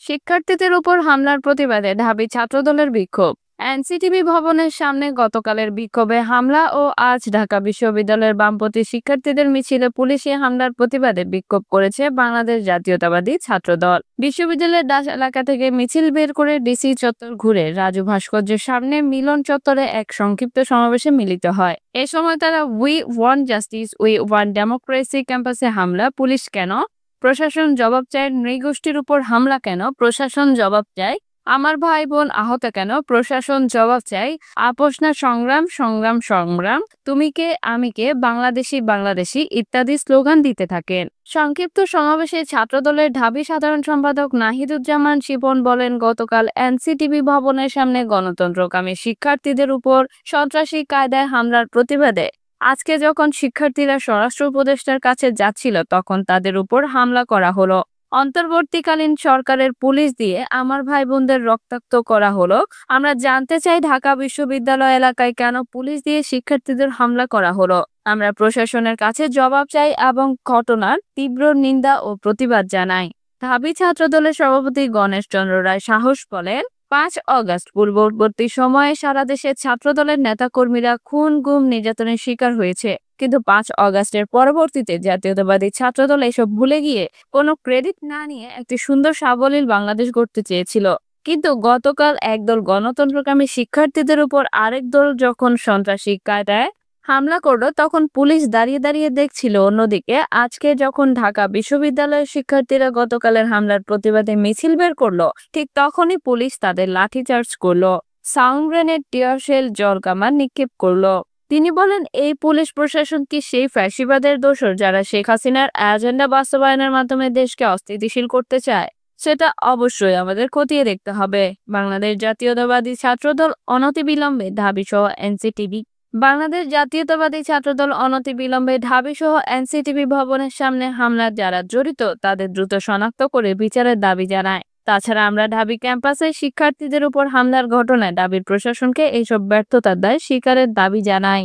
শিক্ষার্থীদের উপর হামলার প্রতিবাদে ঢাবি ছাত্রদলের বিক্ষোভ। এনসিটিবি ভবনের সামনে গতকালের বিক্ষোভে হামলা ও আজ ঢাকা বিশ্ববিদ্যালয়ের বামপন্থী শিক্ষার্থীদের মিছিলে পুলিশি হামলার প্রতিবাদে বিক্ষোভ করেছে বাংলাদেশ জাতীয়তাবাদী ছাত্রদল। বিশ্ববিদ্যালয়ের ডাস এলাকা থেকে মিছিল বের করে ডিসি চত্বর ঘুরে রাজু ভাস্কর্যের সামনে মিলন চত্বরে এক সংক্ষিপ্ত সমাবেশে মিলিত হয়। এ সময় তারা we want justice, we want democracy ক্যাম্পাসে হামলা, পুলিশ কেন, প্রশাসন জবাব চায়, নৃগোষ্ঠীর উপর হামলা কেন, প্রশাসন জবাব চায়, আমার ভাই বোন আহত কেন, প্রশাসন জবাব চাই, আপোষ না সংগ্রাম, সংগ্রাম সংগ্রাম, তুমি কে আমি কে, বাংলাদেশি বাংলাদেশি ইত্যাদি স্লোগান দিতে থাকেন। সংক্ষিপ্ত সমাবেশে ছাত্রদলের ঢাবি সাধারণ সম্পাদক নাহিদুজ্জামান শিপন বলেন, গতকাল এনসিটিবি ভবনের সামনে গণতন্ত্রকামী শিক্ষার্থীদের উপর সন্ত্রাসী কায়দায় হামলার প্রতিবাদে আজকে যখন শিক্ষার্থীরা স্বরাষ্ট্র উপদেষ্টার কাছে যাচ্ছিল তখন তাদের উপর হামলা করা হলো। অন্তর্বর্তীকালীন সরকারের পুলিশ দিয়ে আমার ভাই বোনদের রক্তাক্ত করা হলো। আমরা জানতে চাই ঢাকা বিশ্ববিদ্যালয় এলাকায় কেন পুলিশ দিয়ে শিক্ষার্থীদের হামলা করা হলো। আমরা প্রশাসনের কাছে জবাব চাই এবং ঘটনার তীব্র নিন্দা ও প্রতিবাদ জানাই। ঢাবি ছাত্রদলের সভাপতি গণেশ চন্দ্র রায় সাহস বলেন, 5 অগস্ট পূর্ববর্তী সময়ে সারা দেশের ছাত্রদলের নেতাকর্মীরা খুন, গুম, নির্যাতনের শিকার হয়েছে, কিন্তু 5 অগস্টের পরবর্তীতে জাতীয়তাবাদী ছাত্রদল এসব ভুলে গিয়ে কোনো ক্রেডিট না নিয়ে একটি সুন্দর সাবলীল বাংলাদেশ গড়তে চেয়েছিল। কিন্তু গতকাল একদল গণতন্ত্রকামী শিক্ষার্থীদের উপর আরেক দল যখন সন্ত্রাসী কায়দায় হামলা করলো তখন পুলিশ দাঁড়িয়ে দাঁড়িয়ে দেখছিল। অন্যদিকে আজকে যখন ঢাকা বিশ্ববিদ্যালয়ের শিক্ষার্থীরা গতকালের হামলার প্রতিবাদে মিছিল বের করলো, ঠিক তখনই পুলিশ তাদের লাঠিচার্জ করলো, সাউন্ড গ্রেনেড, টিয়ার শেল, জল কামান নিক্ষেপ করলো। তিনি বলেন, এই পুলিশ প্রশাসন কি সেই ফ্যাসিবাদের দোসর যারা শেখ হাসিনার এজেন্ডা বাস্তবায়নের মাধ্যমে দেশকে অস্থিতিশীল করতে চায়? সেটা অবশ্যই আমাদের খতিয়ে দেখতে হবে। বাংলাদেশ জাতীয়তাবাদী ছাত্রদল অনতিবিলম্বে ঢাবিসহ এনসিটিবি ঢাবিসহ এনসিটিবি ভবনের সামনে হামলার যারা জড়িত তাদের দ্রুত শনাক্ত করে বিচারের দাবি জানায়। তাছাড়া আমরা ঢাবি ক্যাম্পাসে শিক্ষার্থীদের উপর হামলার ঘটনায় ঢাবির প্রশাসনকে এইসব ব্যর্থতার দায় স্বীকারের দাবি জানাই।